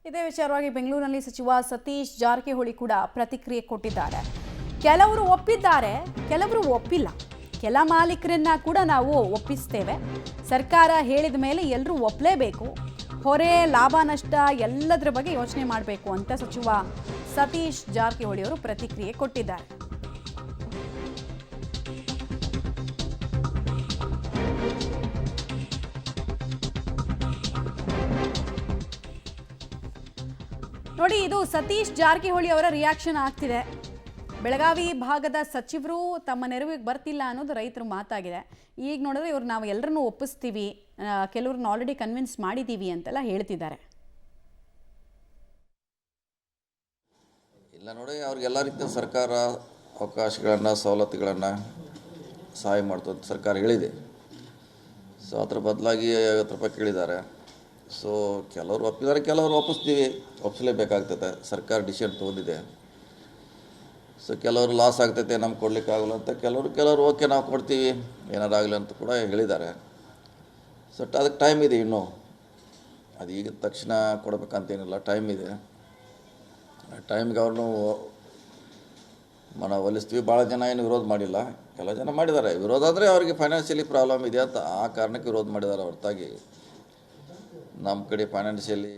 ಇದೇ ವಿಚಾರವಾಗಿ ಬೆಂಗಳೂರಿನಲ್ಲಿ ಸಚಿವ ಸತೀಶ್ ಜಾರಕಿಹೊಳಿ ಕೂಡ ಪ್ರತಿಕ್ರಿಯೆ ಕೊಟ್ಟಿದ್ದಾರೆ. ಕೆಲವರು ಒಪ್ಪಿದ್ದಾರೆ, ಕೆಲವರು ಒಪ್ಪಿಲ್ಲ. ಕೆಲ ಮಾಲೀಕರನ್ನ ಕೂಡ ನಾವು ಒಪ್ಪಿಸ್ತೇವೆ. ಸರ್ಕಾರ ಹೇಳಿದ ಮೇಲೆ ಎಲ್ಲರೂ ಒಪ್ಪಲೇಬೇಕು. ಹೊರೆ, ಲಾಭ, ನಷ್ಟ ಎಲ್ಲದರ ಬಗ್ಗೆ ಯೋಚನೆ ಮಾಡಬೇಕು ಅಂತ ಸಚಿವ ಸತೀಶ್ ಜಾರಕಿಹೊಳಿ ಅವರು ಪ್ರತಿಕ್ರಿಯೆ ಕೊಟ್ಟಿದ್ದಾರೆ. ನೋಡಿ, ಇದು ಸತೀಶ್ ಜಾರಕಿಹೊಳಿ ಅವರ ರಿಯಾಕ್ಷನ್ ಆಗ್ತಿದೆ. ಬೆಳಗಾವಿ ಭಾಗದ ಸಚಿವರು ತಮ್ಮ ನೆರವಿಗೆ ಬರ್ತಿಲ್ಲ ಅನ್ನೋದು ರೈತರ ಮಾತಾಗಿದೆ. ಈಗ ನೋಡಿದ್ರೆ ಇವ್ರು ನಾವು ಎಲ್ಲರನ್ನೂ ಒಪ್ಪಿಸ್ತೀವಿ, ಕೆಲವ್ರನ್ನ ಆಲ್ರೆಡಿ ಕನ್ವಿನ್ಸ್ ಮಾಡಿದ್ದೀವಿ ಅಂತೆಲ್ಲ ಹೇಳ್ತಿದ್ದಾರೆ. ಇಲ್ಲ ನೋಡಿ, ಅವ್ರಿಗೆಲ್ಲ ರೀತಿಯ ಸರ್ಕಾರ ಅವಕಾಶಗಳನ್ನು, ಸವಲತ್ತುಗಳನ್ನು ಸಹಾಯ ಮಾಡ್ತದೆ ಸರ್ಕಾರ ಹೇಳಿದೆ. ಸೊ ಅದ್ರ ಬದಲಾಗಿ 50 ರೂಪಾಯಿ ಕೇಳಿದ್ದಾರೆ. ಸೊ ಕೆಲವರು ಒಪ್ಪಿದ್ದಾರೆ, ಕೆಲವರು ಒಪ್ಪಿಸಲೇಬೇಕಾಗ್ತದೆ. ಸರ್ಕಾರ ಡಿಸಿಷನ್ ತೊಗೊಂಡಿದೆ. ಸೊ ಕೆಲವರು ಲಾಸ್ ಆಗ್ತೈತೆ, ನಮ್ಗೆ ಕೊಡ್ಲಿಕ್ಕೆ ಆಗಲ್ಲ ಅಂತ, ಕೆಲವರು ಓಕೆ ನಾವು ಕೊಡ್ತೀವಿ ಏನಾರಾಗಲಿ ಅಂತ ಕೂಡ ಹೇಳಿದ್ದಾರೆ. ಸೊ ಅದಕ್ಕೆ ಟೈಮ್ ಇದೆ ಇನ್ನೂ. ಅದು ಈಗ ತಕ್ಷಣ ಕೊಡಬೇಕಂತೇನಿಲ್ಲ, ಟೈಮ್ ಇದೆ. ಟೈಮ್ಗೆ ಅವ್ರನ್ನೂ ಒಲಿಸ್ತೀವಿ. ಭಾಳ ಜನ ಏನು ವಿರೋಧ ಮಾಡಿಲ್ಲ, ಕೆಲವು ಜನ ಮಾಡಿದ್ದಾರೆ. ವಿರೋಧ ಅಂದರೆ ಅವರಿಗೆ ಫೈನಾನ್ಷಿಯಲಿ ಪ್ರಾಬ್ಲಮ್ ಇದೆ ಅಂತ ಆ ಕಾರಣಕ್ಕೆ ವಿರೋಧ ಮಾಡಿದ್ದಾರೆ ಹೊರತಾಗಿ ನಮ್ಮ ಕಡೆ ಫೈನಾನ್ಷಿಯಲಿ